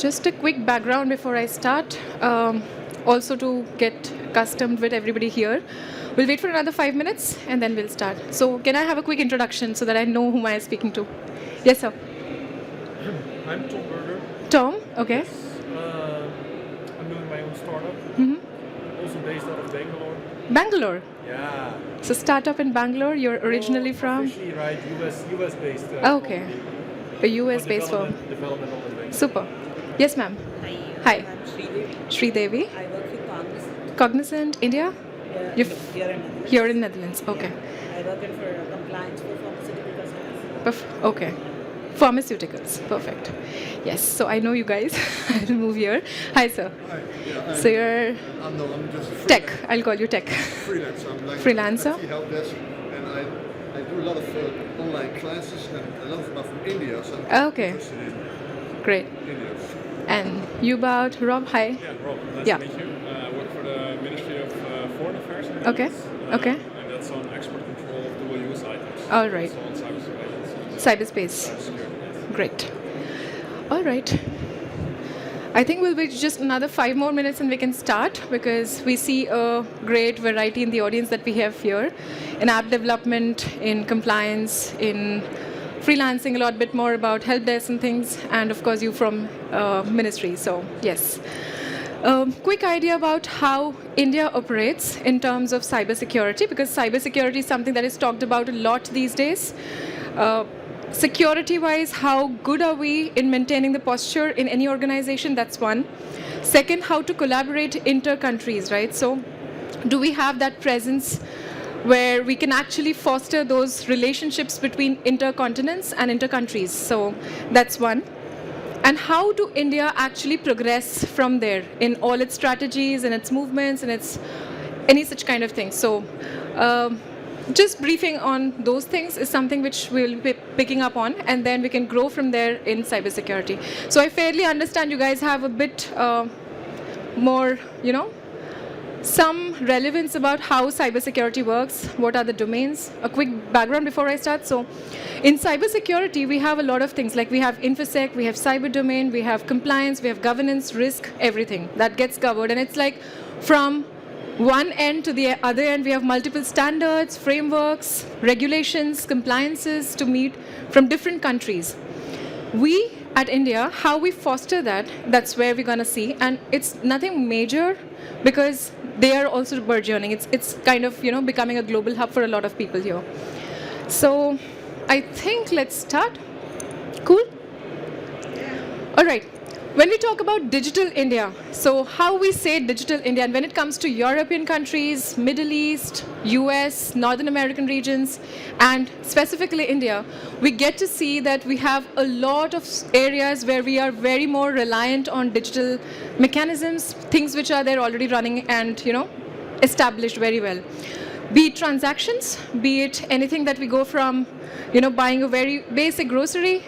Just a quick background before I start. Also to get accustomed with everybody here. We'll wait for another 5 minutes and then we'll start. So can I have a quick introduction so that I know whom I am speaking to? Yes, sir. I'm Tom Berger. Tom, okay. I'm doing my own startup. Also based out of Bangalore. Bangalore. Yeah. So startup in Bangalore, you're originally from? Officially, right, US based. Okay. A US based firm. Development all in Bangalore. Super. Yes, ma'am. Hi. Hi. I'm Sridevi. Sridevi. I work with Cognizant. Cognizant, India? You're Here in Netherlands. Here in Netherlands. Okay. Yeah. I work in for compliance for pharmaceutical services. Okay. Pharmaceuticals. Perfect. Yes. So I know you guys. I'll move here. Hi, sir. Hi. Yeah, So you're I'm just a tech. I'll call you tech. freelancer. I'm like Freelancer? IT help desk, and I do a lot of online classes, and a lot of them are from India. So I'm Okay. interested in Great. India. And you about Rob? Hi. Yeah, Rob, nice Yeah. to meet you. I work for the Ministry of Foreign Affairs in the Okay. Netherlands. Okay. And that's on export control of dual use items. All right. Also on cyberspace. Cyberspace. Cybersecurity. Great. All right. I think we'll wait just another 5 more minutes and we can start because we see a great variety in the audience that we have here in app development, in compliance, in freelancing, a lot bit more about help desk and things, and of course you from ministry. So yes. Quick idea about how India operates in terms of cybersecurity, because cybersecurity is something that is talked about a lot these days. Security-wise, how good are we in maintaining the posture in any organization? That's one. Second, how to collaborate inter-countries, right? So do we have that presence where we can actually foster those relationships between intercontinents and inter-countries? So that's one. And how do India actually progress from there in all its strategies and its movements and its any such kind of thing? So just briefing on those things is something which we'll be picking up on, and then we can grow from there in cybersecurity. So I fairly understand you guys have a bit more, some relevance about how cybersecurity works, what are the domains. A quick background before I start. So in cybersecurity, we have a lot of things, like we have InfoSec, we have cyber domain, we have compliance, we have governance, risk, everything that gets covered. And it's like from one end to the other end, we have multiple standards, frameworks, regulations, compliances to meet from different countries. We at India, how we foster that, that's where we're going to see. And it's nothing major because they are also burgeoning. It's kind of, becoming a global hub for a lot of people here. So I think let's start. Cool? All right. When we talk about digital India, so how we say digital India, and when it comes to European countries, Middle East, US, Northern American regions, and specifically India, we get to see that we have a lot of areas where we are very more reliant on digital mechanisms, things which are there already running and, established very well. Be it transactions, be it anything that we go from, buying a very basic grocery,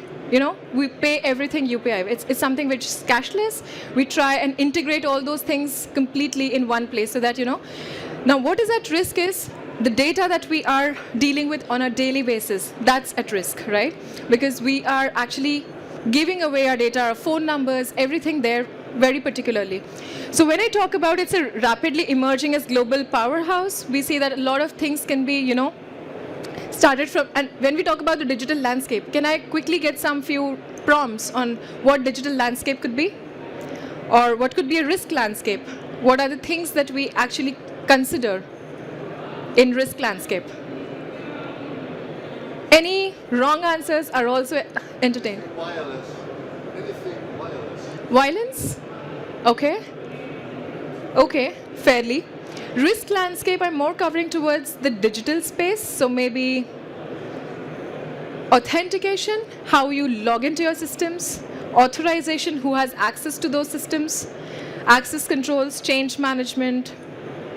we pay everything UPI. It's something which is cashless. We try and integrate all those things completely in one place so that, Now, what is at risk is the data that we are dealing with on a daily basis. That's at risk, right? Because we are actually giving away our data, our phone numbers, everything there very particularly. So when I talk about it's a rapidly emerging as global powerhouse, we see that a lot of things can be, started from, and when we talk about the digital landscape, can I quickly get some few prompts on what digital landscape could be? Or what could be a risk landscape? What are the things that we actually consider in risk landscape? Any wrong answers are also entertained. Wireless. Anything wireless. Violence? Okay. Okay, fairly. Risk landscape, I'm more covering towards the digital space, so maybe authentication, how you log into your systems, authorization, who has access to those systems, access controls, change management,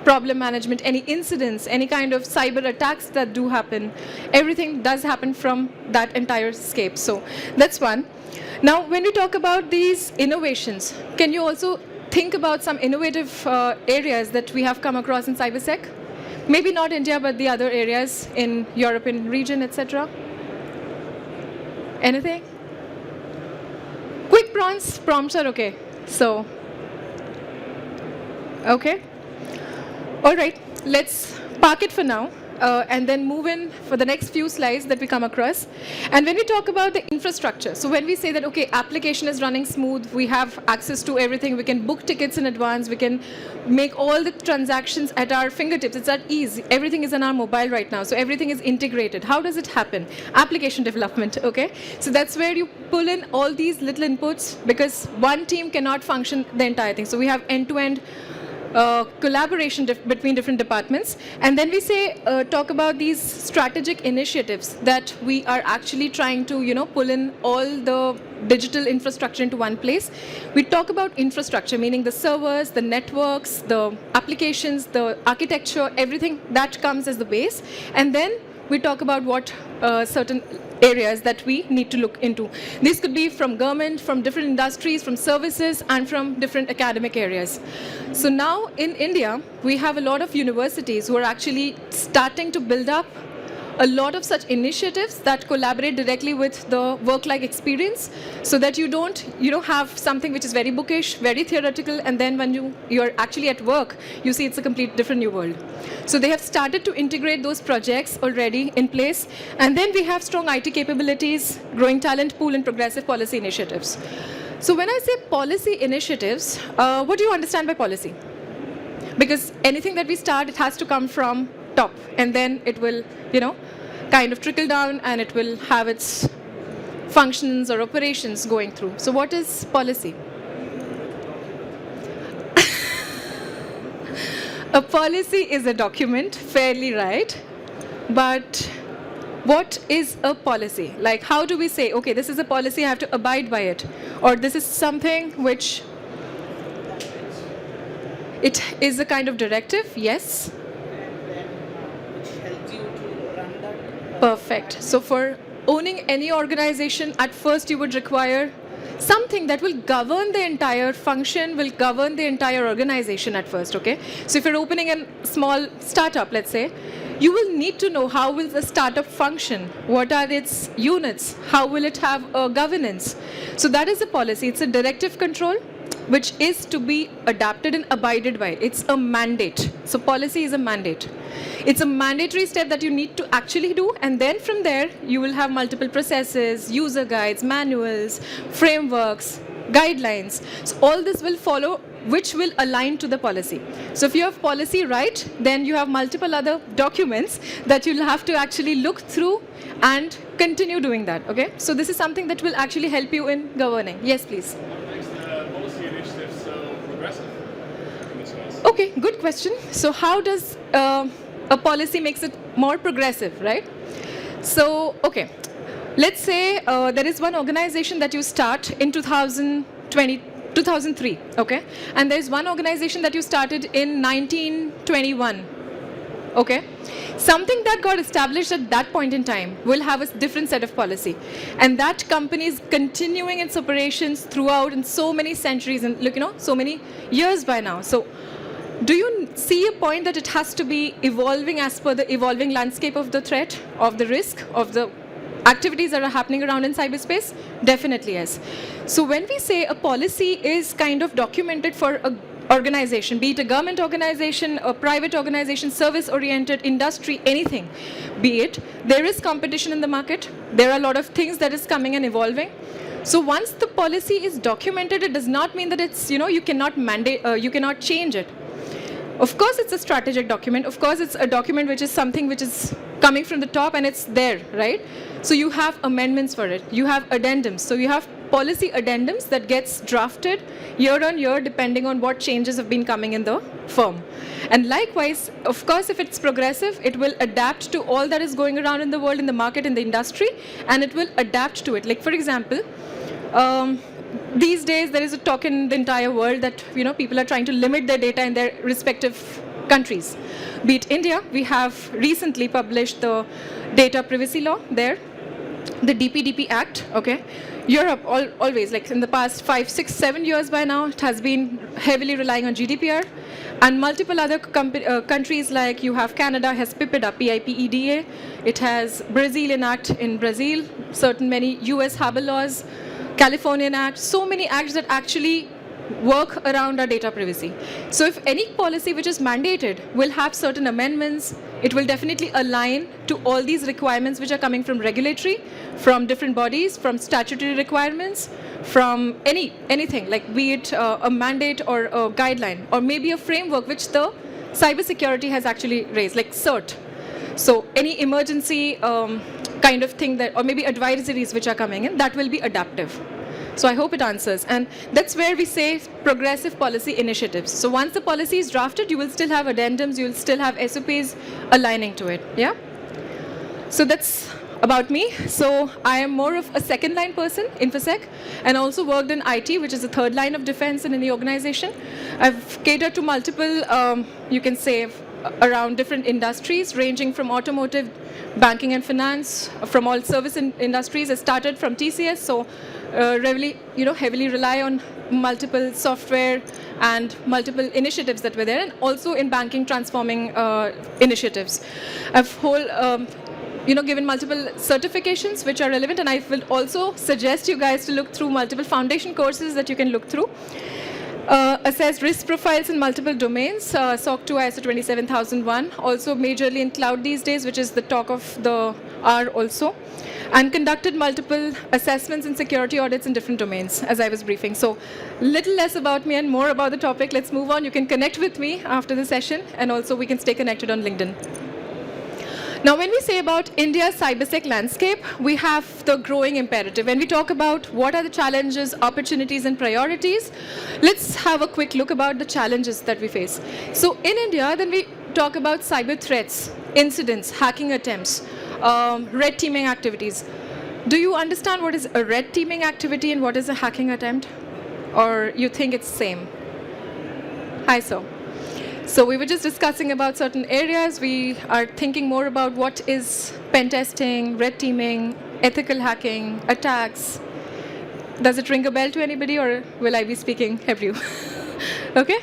problem management, any incidents, any kind of cyber attacks that do happen, everything does happen from that entire scape. So that's one. Now, when we talk about these innovations, can you also think about some innovative areas that we have come across in Cybersec? Maybe not India, but the other areas in European region, etc. Anything? Quick think prompts are okay. So, okay. All right, let's park it for now. And then move in for the next few slides that we come across. And when we talk about the infrastructure, so when we say that, okay, application is running smooth, we have access to everything, we can book tickets in advance, we can make all the transactions at our fingertips, it's at ease, everything is on our mobile right now, so everything is integrated. How does it happen? Application development, okay? So that's where you pull in all these little inputs, because one team cannot function the entire thing. So we have end-to-end collaboration between different departments. And then we say, talk about these strategic initiatives that we are actually trying to, pull in all the digital infrastructure into one place. We talk about infrastructure, meaning the servers, the networks, the applications, the architecture, everything that comes as the base. And then we talk about what certain areas that we need to look into. These could be from government, from different industries, from services, and from different academic areas. So now in India, we have a lot of universities who are actually starting to build up a lot of such initiatives that collaborate directly with the work-like experience, so that you don't have something which is very bookish, very theoretical, and then when you're actually at work, you see it's a complete different new world. So they have started to integrate those projects already in place. And then we have strong IT capabilities, growing talent pool, and progressive policy initiatives. So when I say policy initiatives, what do you understand by policy? Because anything that we start, it has to come from top, and then it will, kind of trickle down, and it will have its functions or operations going through. So what is policy? A policy is a document, fairly right, but what is a policy? Like, how do we say, okay, this is a policy, I have to abide by it, or this is something which it is a kind of directive? Yes. Perfect. So for owning any organization, at first you would require something that will govern the entire function, will govern the entire organization at first, okay? So if you're opening a small startup, let's say, you will need to know how will the startup function, what are its units, how will it have a governance. So that is a policy. It's a directive control which is to be adapted and abided by. It's a mandate. So policy is a mandate. It's a mandatory step that you need to actually do, and then from there you will have multiple processes, user guides, manuals, frameworks, guidelines. So all this will follow, which will align to the policy. So if you have policy right, then you have multiple other documents that you'll have to actually look through and continue doing that, okay? So this is something that will actually help you in governing. Yes, please. Policy initiatives so progressive in this case? Okay, good question. So how does a policy makes it more progressive, right? So, okay, let's say there is one organization that you start in 2003, okay? And there's one organization that you started in 1921, okay? Something that got established at that point in time will have a different set of policy. And that company is continuing its operations throughout in so many centuries and, so many years by now. So do you see a point that it has to be evolving as per the evolving landscape of the threat, of the risk, of the activities that are happening around in cyberspace? Definitely yes. So when we say a policy is kind of documented for an organization, be it a government organization, a private organization, service-oriented, industry, anything, be it, there is competition in the market. There are a lot of things that is coming and evolving. So once the policy is documented, it does not mean that it's, you cannot mandate, you cannot change it. Of course, it's a strategic document. Of course, it's a document which is something which is coming from the top and it's there, right? So you have amendments for it. You have addendums. So you have policy addendums that gets drafted year on year depending on what changes have been coming in the firm. And likewise, of course, if it's progressive, it will adapt to all that is going around in the world, in the market, in the industry, and it will adapt to it. Like, for example, these days there is a talk in the entire world that people are trying to limit their data in their respective countries. Be it India, we have recently published the data privacy law there, the DPDP Act, okay? Europe always, like in the past 5, 6, 7 years by now, it has been heavily relying on GDPR, and multiple other countries like you have Canada has PIPEDA, PIPEDA, it has Brazilian Act in Brazil, certain many US harbor laws, Californian Act, so many acts that actually work around our data privacy. So if any policy which is mandated will have certain amendments, it will definitely align to all these requirements which are coming from regulatory, from different bodies, from statutory requirements, from anything, like be it a mandate or a guideline, or maybe a framework which the cybersecurity has actually raised, like CERT. So any emergency kind of thing that, or maybe advisories which are coming in, that will be adaptive. So I hope it answers. And that's where we say progressive policy initiatives. So once the policy is drafted, you will still have addendums, you will still have SOPs aligning to it. Yeah? So that's about me. So I am more of a second line person, InfoSec, and also worked in IT, which is the third line of defense in any organization. I've catered to multiple, you can say, around different industries, ranging from automotive, banking and finance, from all service industries. I started from TCS, so really, heavily rely on multiple software and multiple initiatives that were there, and also in banking transforming initiatives. I've given multiple certifications which are relevant, and I will also suggest you guys to look through multiple foundation courses that you can look through. Assess risk profiles in multiple domains, SOC 2 ISO 27001, also majorly in cloud these days, which is the talk of the hour also, and conducted multiple assessments and security audits in different domains, as I was briefing. So little less about me and more about the topic. Let's move on. You can connect with me after the session, and also we can stay connected on LinkedIn. Now, when we say about India's cybersec landscape, we have the growing imperative. When we talk about what are the challenges, opportunities, and priorities, let's have a quick look about the challenges that we face. So in India, then we talk about cyber threats, incidents, hacking attempts, red teaming activities. Do you understand what is a red teaming activity and what is a hacking attempt? Or you think it's same? Hi, sir. So we were just discussing about certain areas. We are thinking more about what is pen testing, red teaming, ethical hacking, attacks. Does it ring a bell to anybody, or will I be speaking Hebrew? Okay?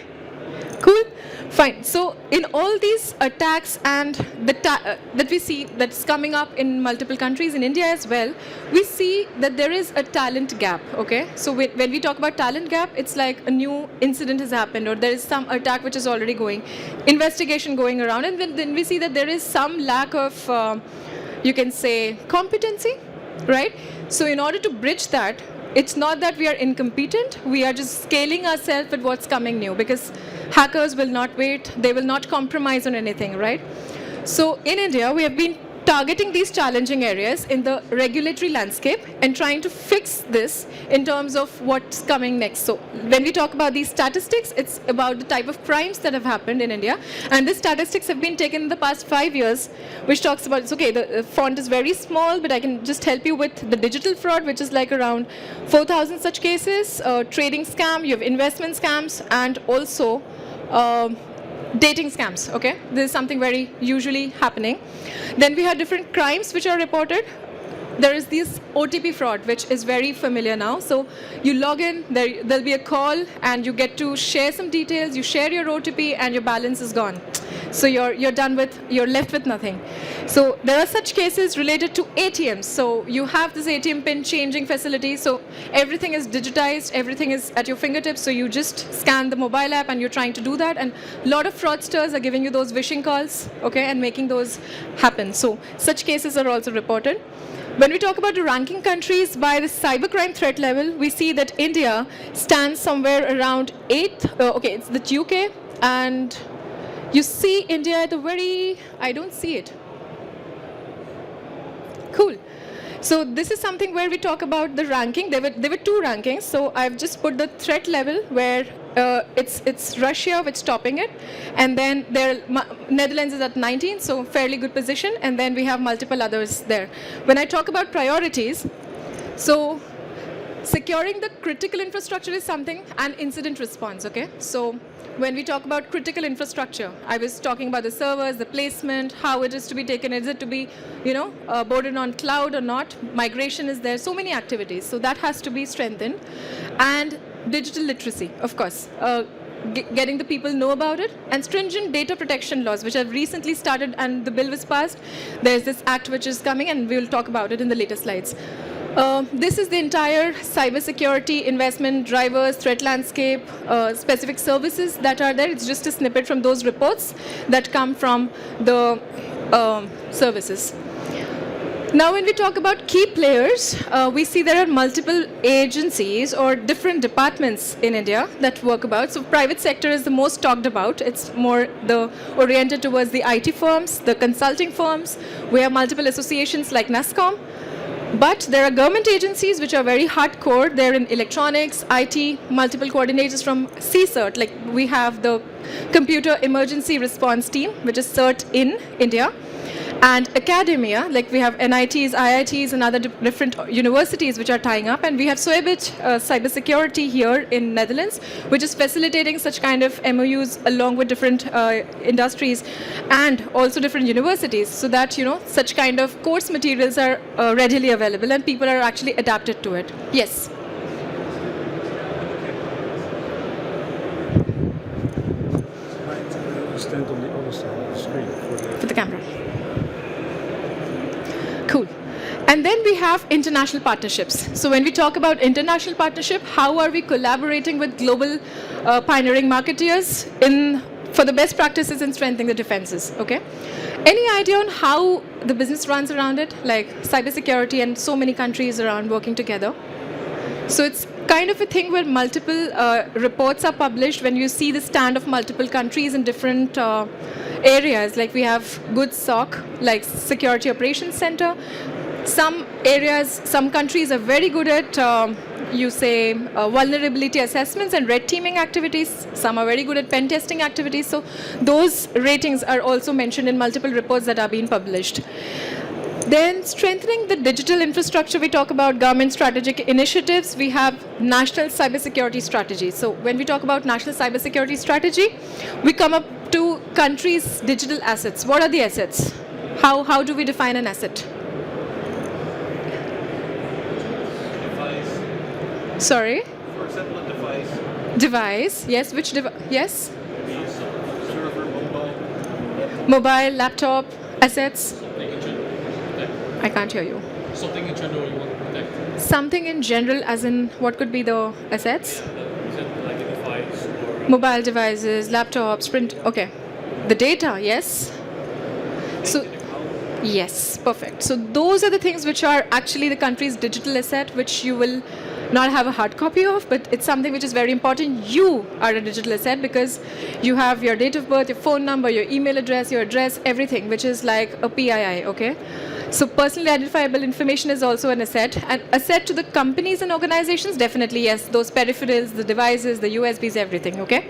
Cool? Fine. So in all these attacks and that we see that's coming up in multiple countries, in India as well, we see that there is a talent gap, okay? So when we talk about talent gap, it's like a new incident has happened, or there is some attack which is already going, investigation going around, and then we see that there is some lack of, you can say, competency, right? So in order to bridge that, it's not that we are incompetent, we are just scaling ourselves with what's coming new, because hackers will not wait, they will not compromise on anything, right? So in India, we have been targeting these challenging areas in the regulatory landscape and trying to fix this in terms of what's coming next. So when we talk about these statistics, it's about the type of crimes that have happened in India. And these statistics have been taken in the past 5 years, which talks about, it's okay, the font is very small, but I can just help you with the digital fraud, which is like around 4,000 such cases, trading scam, you have investment scams, and also dating scams, okay? This is something very usually happening. Then we have different crimes which are reported. There is this OTP fraud, which is very familiar now. So you log in, there'll be a call, and you get to share some details, you share your OTP, and your balance is gone. So you're left with nothing. So there are such cases related to ATMs. So you have this ATM pin changing facility. So everything is digitized, everything is at your fingertips. So you just scan the mobile app and you're trying to do that. And a lot of fraudsters are giving you those phishing calls, okay, and making those happen. So such cases are also reported. When we talk about the ranking countries by the cybercrime threat level, we see that India stands somewhere around 8th. Okay, it's the UK, and you see India at the very, I don't see it. Cool. So this is something where we talk about the ranking. There were two rankings. So I've just put the threat level where it's Russia which is topping it, and then Netherlands is at 19, so fairly good position, and then we have multiple others there. When I talk about priorities, so securing the critical infrastructure is something, and incident response, okay? So when we talk about critical infrastructure, I was talking about the servers, the placement, how it is to be taken, is it to be, boarded on cloud or not, migration is there, so many activities, so that has to be strengthened. And digital literacy, of course, getting the people know about it, and stringent data protection laws, which have recently started, and the bill was passed. There's this act which is coming, and we will talk about it in the later slides. This is the entire cybersecurity investment drivers, threat landscape, specific services that are there. It's just a snippet from those reports that come from the services. Now, when we talk about key players, we see there are multiple agencies or different departments in India that work about. So private sector is the most talked about. It's more oriented towards the IT firms, the consulting firms. We have multiple associations like NASSCOM. But there are government agencies which are very hardcore. They're in electronics, IT, multiple coordinators from CSERT. Like we have the Computer Emergency Response Team, which is CERT in India. And academia, like we have NITs, IITs, and other different universities which are tying up. And we have Soebit Cybersecurity here in Netherlands, which is facilitating such kind of MOUs along with different industries and also different universities, so that such kind of course materials are readily available and people are actually adapted to it. Yes. Stand on the other side of the screen For the camera. Cool. And then we have international partnerships. So when we talk about international partnership, how are we collaborating with global pioneering marketeers for the best practices in strengthening the defenses? Okay. Any idea on how the business runs around it, like cybersecurity and so many countries around working together? So it's kind of a thing where multiple reports are published when you see the stand of multiple countries in different areas. Like we have good SOC, like Security Operations Center. Some areas, some countries are very good at, vulnerability assessments and red teaming activities. Some are very good at pen testing activities. So those ratings are also mentioned in multiple reports that are being published. Then strengthening the digital infrastructure, we talk about government strategic initiatives. We have national cybersecurity strategy. So when we talk about national cybersecurity strategy, we come up to countries' digital assets. What are the assets? How do we define an asset? Device. Sorry? For example, a device. Device, yes. Which device? Yes? Server, mobile. Mobile, laptop, assets. Something in general. I can't hear you. Something in general you want to protect. Something in general, as in what could be the assets? Is it like a device or Mobile devices, laptops, print. Okay. The data, yes. So, yes, perfect. So those are the things which are actually the country's digital asset, which you will not have a hard copy of, but it's something which is very important. You are a digital asset because you have your date of birth, your phone number, your email address, your address, everything, which is like a PII, okay? So personally identifiable information is also an asset. And asset to the companies and organizations, definitely yes. Those peripherals, the devices, the USBs, everything, okay?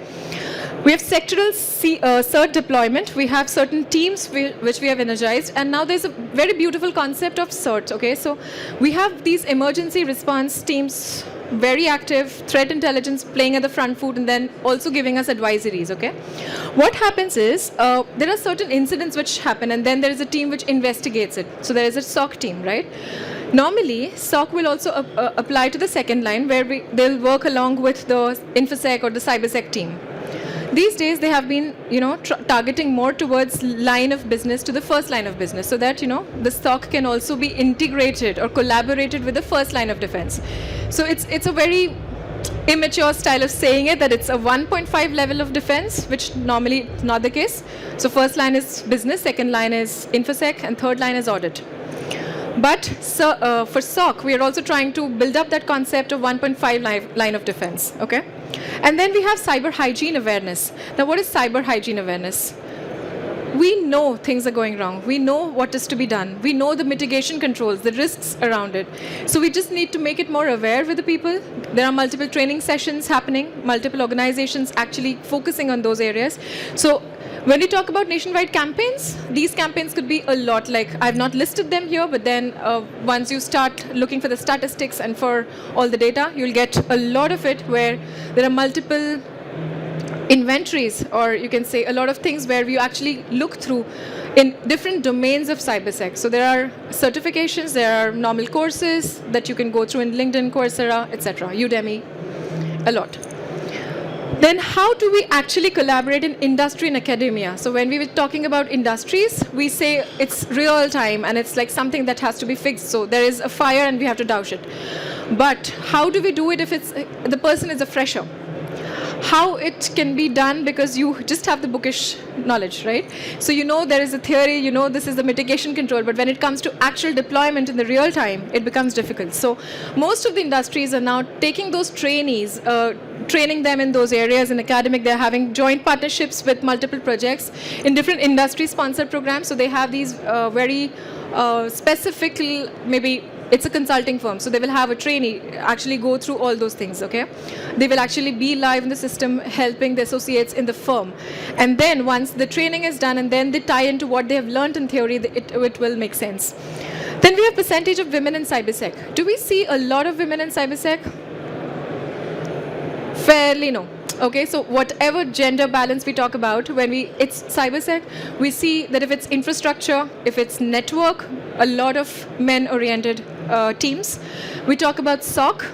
We have sectoral CERT deployment. We have certain teams which we have energized. And now there's a very beautiful concept of CERT, okay? So we have these emergency response teams, very active, threat intelligence playing at the front foot and then also giving us advisories, okay? What happens is, there are certain incidents which happen and then there is a team which investigates it. So there is a SOC team, right? Normally, SOC will also apply to the second line where they'll work along with the InfoSec or the Cybersec team. These days, they have been, targeting more towards line of business to the first line of business, so that, the SOC can also be integrated or collaborated with the first line of defense. So it's a very immature style of saying it, that it's a 1.5 level of defense, which normally is not the case. So first line is business, second line is InfoSec, and third line is audit. But for SOC, we are also trying to build up that concept of 1.5 line of defense, okay? And then we have cyber hygiene awareness. Now, what is cyber hygiene awareness? We know things are going wrong. We know what is to be done. We know the mitigation controls, the risks around it. So we just need to make it more aware with the people. There are multiple training sessions happening, multiple organizations actually focusing on those areas. So when we talk about nationwide campaigns, these campaigns could be a lot. Like, I've not listed them here, but then once you start looking for the statistics and for all the data, you'll get a lot of it where there are multiple inventories, or you can say a lot of things where you actually look through in different domains of cybersec. So there are certifications, there are normal courses that you can go through in LinkedIn, Coursera, etc., Udemy, a lot. Then how do we actually collaborate in industry and academia? So when we were talking about industries, we say it's real time and it's like something that has to be fixed. So there is a fire and we have to douse it. But how do we do it if the person is a fresher? How it can be done, because you just have the bookish knowledge, right? So you know there is a theory, you know this is the mitigation control, but when it comes to actual deployment in the real time, it becomes difficult. So most of the industries are now taking those trainees, training them in those areas in academic. They're having joint partnerships with multiple projects in different industry sponsored programs. So they have these very specific, maybe it's a consulting firm, so they will have a trainee actually go through all those things, okay? They will actually be live in the system helping the associates in the firm. And then once the training is done and then they tie into what they have learned in theory, it will make sense. Then we have percentage of women in Cybersec. Do we see a lot of women in Cybersec? Fairly no. Okay, so whatever gender balance we talk about, when it's Cybersec, we see that if it's infrastructure, if it's network, a lot of men-oriented teams. We talk about SOC,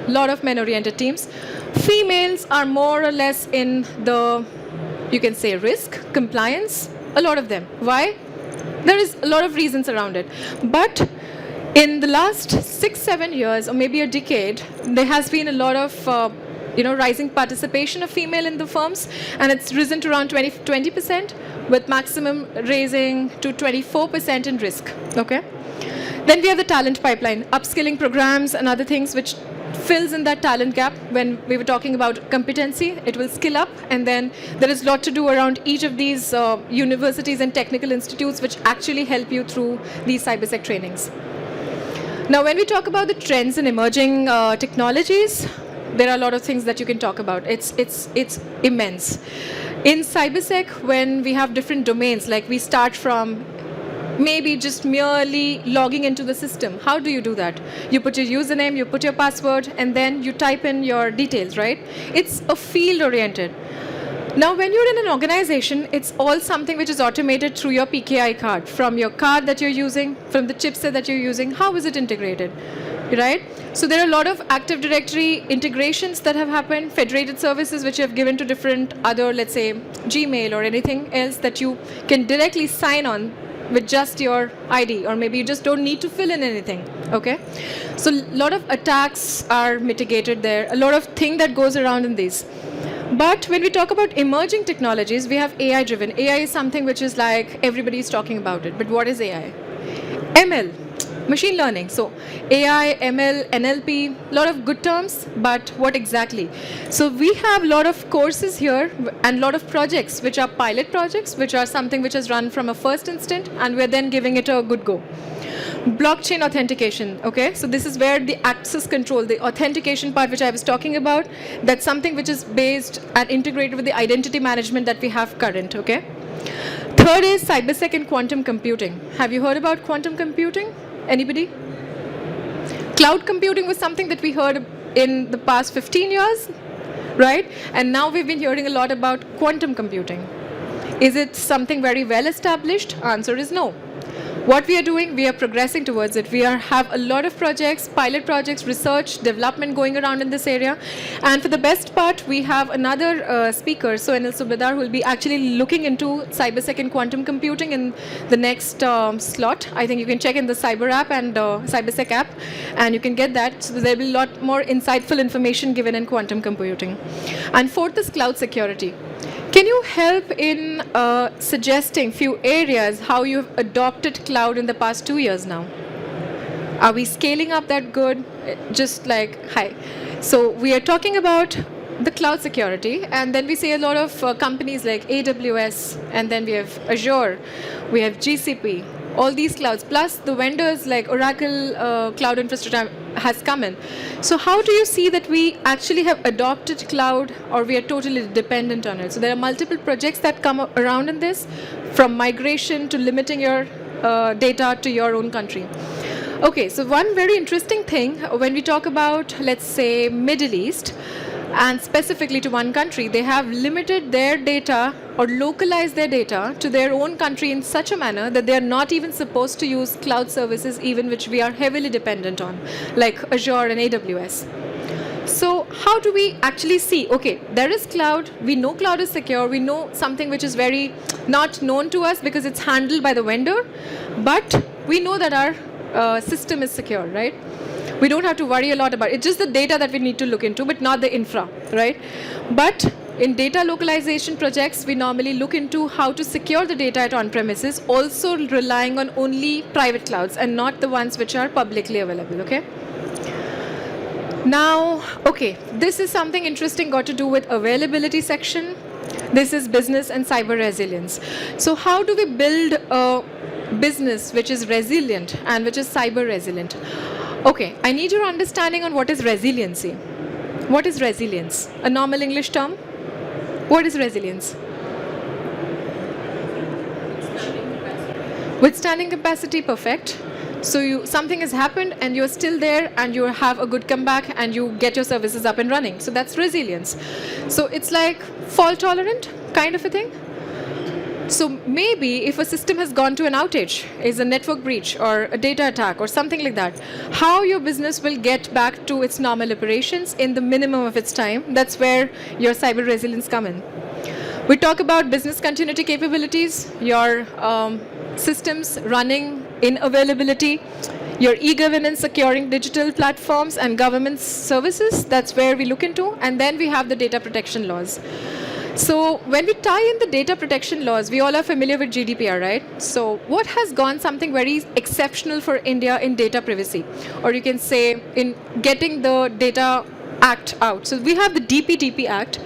a lot of men-oriented teams. Females are more or less in the, you can say, risk, compliance, a lot of them. Why? There is a lot of reasons around it. But in the last 6-7 years, or maybe a decade, there has been a lot of rising participation of female in the firms, and it's risen to around 20%, with maximum raising to 24% in risk. Okay. Then we have the talent pipeline, upskilling programs and other things which fills in that talent gap. When we were talking about competency, it will skill up, and then there is a lot to do around each of these universities and technical institutes which actually help you through these Cybersec trainings. Now, when we talk about the trends in emerging technologies, there are a lot of things that you can talk about. It's immense. In Cybersec, when we have different domains, like we start from maybe just merely logging into the system. How do you do that? You put your username, you put your password, and then you type in your details, right? It's a field-oriented. Now, when you're in an organization, it's all something which is automated through your PKI card, from your card that you're using, from the chipset that you're using. How is it integrated, right? So there are a lot of Active Directory integrations that have happened, federated services which you have given to different other, let's say, Gmail or anything else that you can directly sign on with just your ID, or maybe you just don't need to fill in anything, okay? So a lot of attacks are mitigated there, a lot of thing that goes around in these. But when we talk about emerging technologies, we have AI-driven. AI is something which is like everybody is talking about it. But what is AI? ML, machine learning. So AI, ML, NLP, a lot of good terms, but what exactly? So we have a lot of courses here and a lot of projects which are pilot projects, which are something which is run from a first instant, and we're then giving it a good go. Blockchain authentication, okay? So this is where the access control, the authentication part which I was talking about, that's something which is based and integrated with the identity management that we have current, okay? Third is Cybersec and quantum computing. Have you heard about quantum computing? Anybody? Cloud computing was something that we heard in the past 15 years, right? And now we've been hearing a lot about quantum computing. Is it something very well established? Answer is no. What we are doing, we are progressing towards it. We have a lot of projects, pilot projects, research, development going around in this area. And for the best part, we have another speaker, so Anil Subedar, who will be actually looking into Cybersec and quantum computing in the next slot. I think you can check in the Cyber app and Cybersec app, and you can get that. So there will be a lot more insightful information given in quantum computing. And fourth is cloud security. Can you help in suggesting few areas how you've adopted cloud in the past 2 years now? Are we scaling up that good? Just like, hi. So we are talking about the cloud security, and then we see a lot of companies like AWS, and then we have Azure, we have GCP, all these clouds, plus the vendors like Oracle Cloud Infrastructure has come in. So how do you see that we actually have adopted cloud, or we are totally dependent on it? So there are multiple projects that come around in this, from migration to limiting your data to your own country. Okay, so one very interesting thing, when we talk about, let's say, Middle East, and specifically to one country, they have limited their data or localized their data to their own country in such a manner that they are not even supposed to use cloud services, even which we are heavily dependent on, like Azure and AWS. So how how do we actually see, okay, there is cloud, we know cloud is secure, we know something which is very not known to us because it's handled by the vendor, but we know that our system is secure, right? We don't have to worry a lot about it. It's just the data that we need to look into, but not the infra, right? But in data localization projects, we normally look into how to secure the data at on-premises, also relying on only private clouds and not the ones which are publicly available, okay? Now, okay, this is something interesting got to do with availability section. This is business and cyber resilience. So how do we build a business which is resilient and which is cyber resilient? Okay, I need your understanding on what is resiliency. What is resilience? A normal English term? What is resilience? Withstanding capacity, perfect. So something has happened and you're still there and you have a good comeback and you get your services up and running. So that's resilience. So it's like fault tolerant kind of a thing. So maybe if a system has gone to an outage, is a network breach or a data attack or something like that, how your business will get back to its normal operations in the minimum of its time, that's where your cyber resilience come in. We talk about business continuity capabilities, your systems running in availability, your e-governance securing digital platforms and government services, that's where we look into, and then we have the data protection laws. So when we tie in the data protection laws, we all are familiar with GDPR, right? So what has gone something very exceptional for India in data privacy, or you can say in getting the Data Act out. So we have the DPDP Act.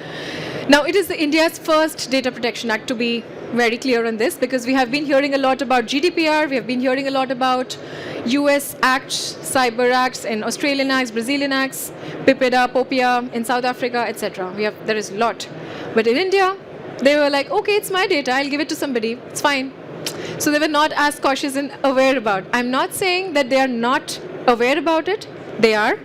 Now it is India's first data protection act, to be very clear on this, because we have been hearing a lot about GDPR, we have been hearing a lot about US acts, cyber acts, and Australian acts, Brazilian acts, PIPEDA, POPIA in South Africa, etc. There is a lot. But in India, they were like, okay, it's my data, I'll give it to somebody, it's fine. So they were not as cautious and aware about. I'm not saying that they are not aware about it, they are,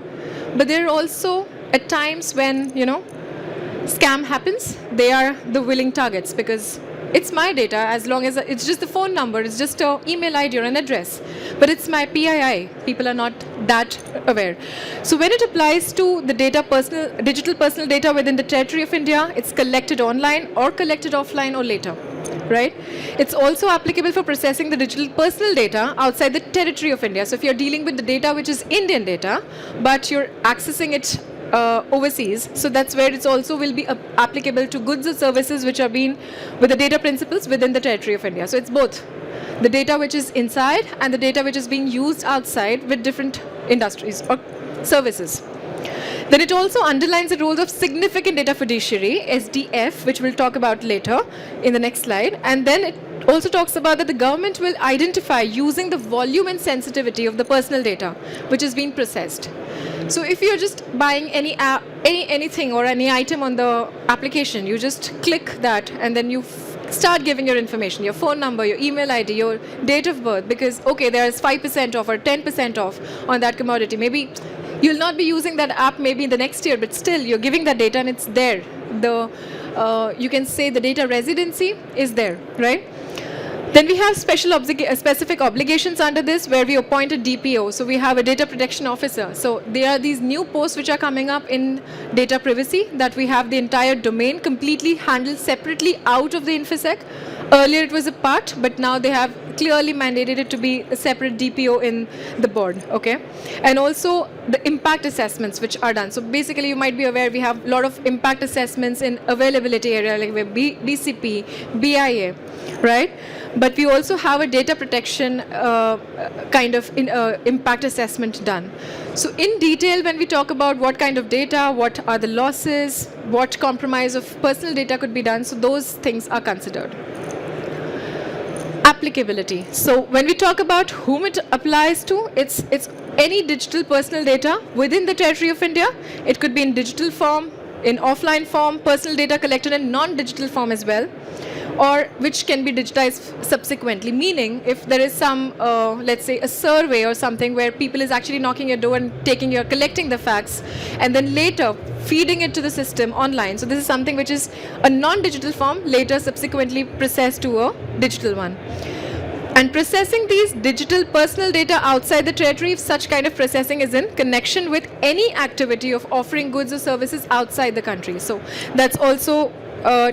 but there are also at times when, scam happens, they are the willing targets, because it's my data, as long as it's just the phone number, it's just an email ID or an address, but it's my PII. People are not that aware. So when it applies to the digital personal data within the territory of India, it's collected online or collected offline or later, right? It's also applicable for processing the digital personal data outside the territory of India. So if you're dealing with the data which is Indian data, but you're accessing it overseas, so that's where it also will be applicable to goods or services which are being with the data principles within the territory of India. So it's both the data which is inside and the data which is being used outside with different industries or services. Then it also underlines the roles of significant data fiduciary, SDF, which we'll talk about later in the next slide. And then it also talks about that the government will identify using the volume and sensitivity of the personal data which is being processed. So if you're just buying anything or any item on the application, you just click that and then you start giving your information, your phone number, your email ID, your date of birth, because okay, there is 5% off or 10% off on that commodity. Maybe you'll not be using that app maybe in the next year, but still you're giving that data and it's there. You can say the data residency is there, right? Then we have specific obligations under this, where we appoint a DPO. So we have a data protection officer. So there are these new posts which are coming up in data privacy, that we have the entire domain completely handled separately out of the InfoSec. Earlier it was a part, but now they have clearly mandated it to be a separate DPO in the board, okay? And also the impact assessments which are done. So basically you might be aware we have a lot of impact assessments in availability area, like BCP, BIA, right? But we also have a data protection impact assessment done. So in detail, when we talk about what kind of data, what are the losses, what compromise of personal data could be done, so those things are considered. Applicability. So when we talk about whom it applies to, it's any digital personal data within the territory of India. It could be in digital form, in offline form, personal data collected in non-digital form as well, or which can be digitized subsequently, meaning if there is some, let's say a survey or something where people is actually knocking your door and collecting the facts and then later feeding it to the system online. So this is something which is a non-digital form, later subsequently processed to a digital one. And processing these digital personal data outside the territory, if such kind of processing is in connection with any activity of offering goods or services outside the country. So that's also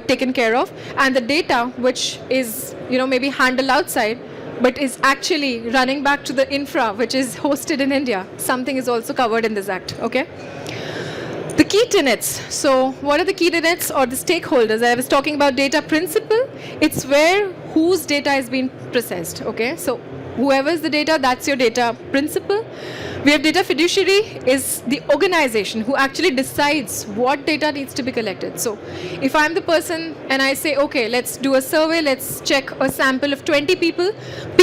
taken care of. And the data which is, maybe handled outside, but is actually running back to the infra which is hosted in India, something is also covered in this act, okay? The key tenets. So what are the key tenets or the stakeholders? I was talking about data principle. It's where whose data is being processed, okay? So whoever is the data, that's your data principle. We have data fiduciary is the organization who actually decides what data needs to be collected. So if I'm the person and I say, okay, let's do a survey, let's check a sample of 20 people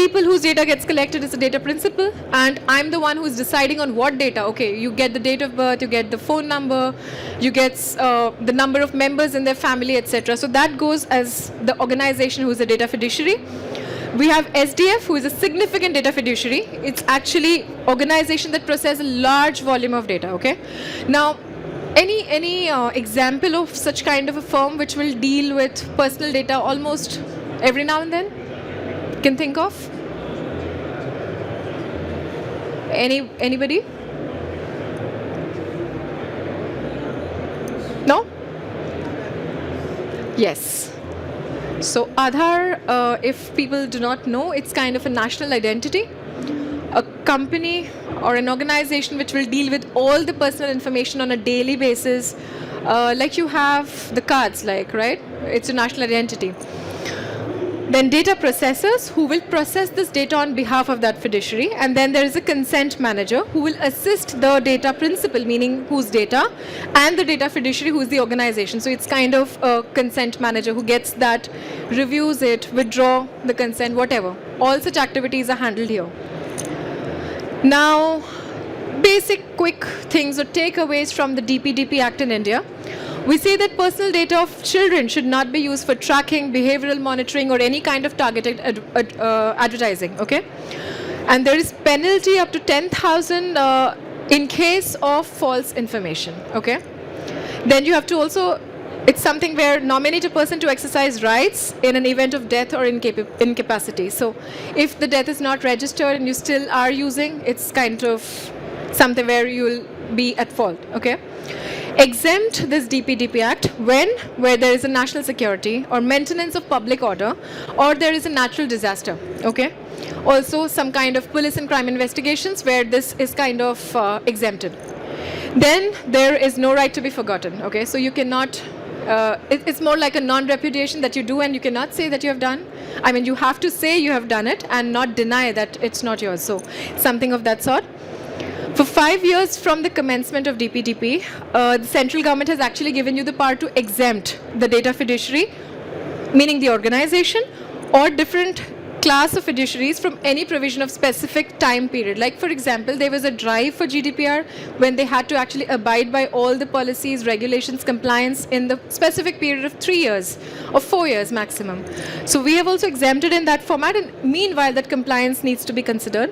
whose data gets collected is a data principle, and I'm the one who's deciding on what data. Okay, you get the date of birth, you get the phone number, you get the number of members in their family, etc. So that goes as the organization who's a data fiduciary. We have SDF, who is a significant data fiduciary. It's actually organization that process a large volume of data, okay? Now, any example of such kind of a firm which will deal with personal data almost every now and then? Can think of? Anybody? No? Yes. So Aadhaar, if people do not know, it's kind of a national identity. A company or an organization which will deal with all the personal information on a daily basis, like you have the cards, right? It's a national identity. Then data processors who will process this data on behalf of that fiduciary, and then there is a consent manager who will assist the data principal, meaning whose data, and the data fiduciary who is the organization. So it's kind of a consent manager who gets that, reviews it, withdraw the consent, whatever. All such activities are handled here. Now, basic quick things or takeaways from the DPDP Act in India. We say that personal data of children should not be used for tracking, behavioral monitoring, or any kind of targeted advertising, okay? And there is penalty up to 10,000 in case of false information, okay? Then you have to also, it's something where nominate a person to exercise rights in an event of death or incapacity. So if the death is not registered and you still are using, it's kind of something where you will be at fault, okay? Exempt this DPDP Act where there is a national security or maintenance of public order, or there is a natural disaster, okay? Also some kind of police and crime investigations where this is kind of exempted. Then there is no right to be forgotten, okay? So you cannot, it's more like a non-repudiation that you do and you cannot say that you have done. I mean, you have to say you have done it and not deny that it's not yours. So something of that sort. For 5 years from the commencement of DPDP, the central government has actually given you the power to exempt the data fiduciary, meaning the organization, or different class of fiduciaries from any provision of specific time period. Like, for example, there was a drive for GDPR when they had to actually abide by all the policies, regulations, compliance in the specific period of 3 years or 4 years maximum. So we have also exempted in that format, and meanwhile that compliance needs to be considered.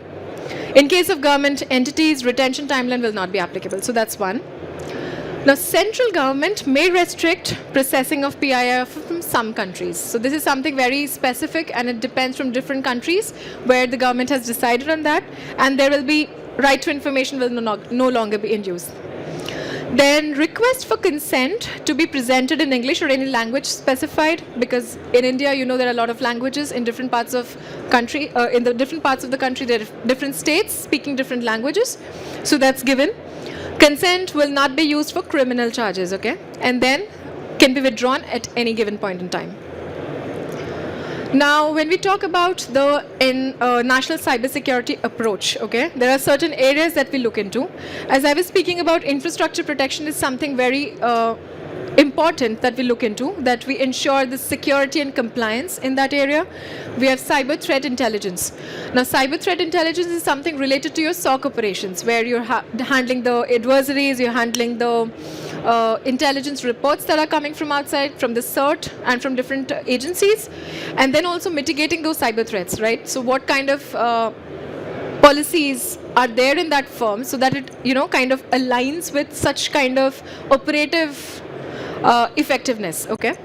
In case of government entities, retention timeline will not be applicable. So that's one. Now, central government may restrict processing of PII from some countries. So this is something very specific, and it depends from different countries where the government has decided on that, and there will be right to information will no longer be in use. Then request for consent to be presented in English or any language specified, because in India, there are a lot of languages in different parts of country. In the different parts of the country, there are different states speaking different languages. So that's given. Consent will not be used for criminal charges, okay? And then can be withdrawn at any given point in time. Now, when we talk about the national cybersecurity approach, okay, there are certain areas that we look into. As I was speaking about, infrastructure protection is something very important that we look into, that we ensure the security and compliance in that area. We have cyber threat intelligence. Now, cyber threat intelligence is something related to your SOC operations, where you're handling the adversaries, you're handling the intelligence reports that are coming from outside, from the CERT and from different agencies, and then also mitigating those cyber threats, right? So what kind of policies are there in that firm so that it, kind of aligns with such kind of operative effectiveness, okay?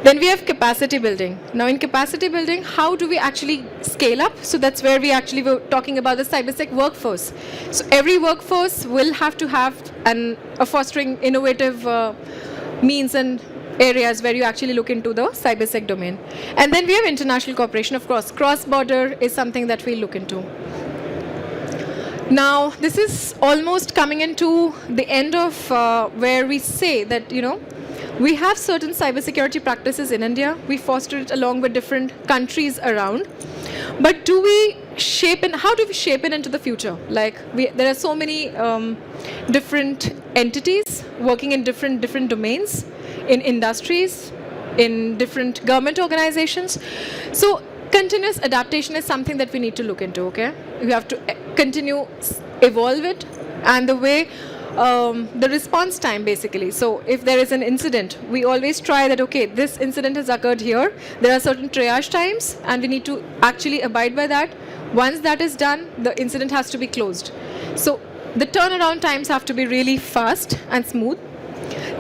Then we have capacity building. Now in capacity building, how do we actually scale up? So that's where we actually were talking about the cybersec workforce. So every workforce will have to have a fostering innovative means and areas where you actually look into the cybersec domain. And then we have international cooperation, of course. Cross-border is something that we look into. Now, this is almost coming into the end of where we say that, we have certain cybersecurity practices in India. We foster it along with different countries around. But how do we shape it into the future? Like, there are so many different entities working in different domains, in industries, in different government organizations. So continuous adaptation is something that we need to look into, okay? We have to continue evolve it, and the way the response time, basically. So if there is an incident, we always try that, okay, this incident has occurred here. There are certain triage times, and we need to actually abide by that. Once that is done, the incident has to be closed. So the turnaround times have to be really fast and smooth.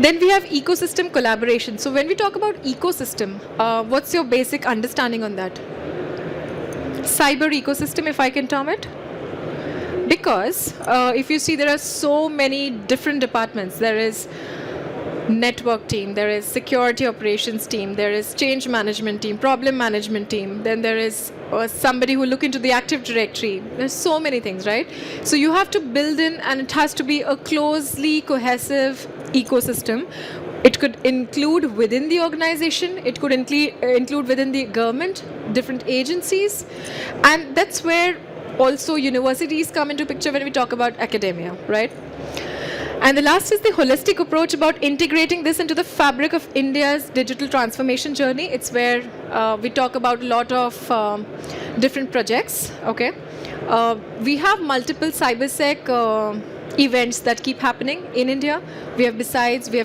Then we have ecosystem collaboration. So when we talk about ecosystem, what's your basic understanding on that? Cyber ecosystem, if I can term it? Because if you see, there are so many different departments. There is network team, there is security operations team, there is change management team, problem management team, then there is somebody who look into the Active Directory. There's so many things, right? So you have to build in, and it has to be a closely cohesive ecosystem. It could include within the organization, it could include within the government, different agencies, and that's where also universities come into picture when we talk about academia, right? And the last is the holistic approach about integrating this into the fabric of India's digital transformation journey. It's where we talk about a lot of different projects, okay? We have multiple cybersec events that keep happening in India. We have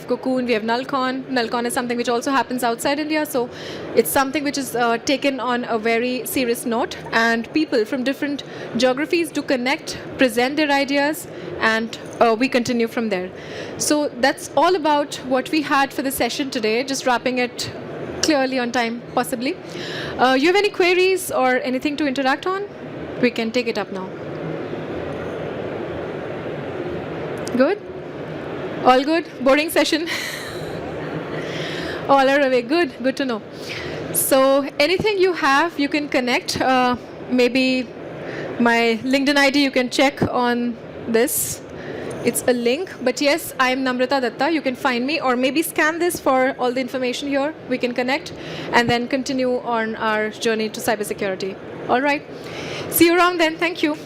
Cocoon, we have Nalcon. Nalcon is something which also happens outside India, so it's something which is taken on a very serious note, and people from different geographies do connect, present their ideas, and we continue from there. So that's all about what we had for the session today, just wrapping it clearly on time, possibly. You have any queries or anything to interact on? We can take it up now. Good? All good? Boring session? All are away. Good to know. So anything you have, you can connect. Maybe my LinkedIn ID, you can check on this. It's a link. But yes, I'm Namrata Dutta. You can find me, or maybe scan this for all the information here. We can connect and then continue on our journey to cybersecurity. All right. See you around then. Thank you.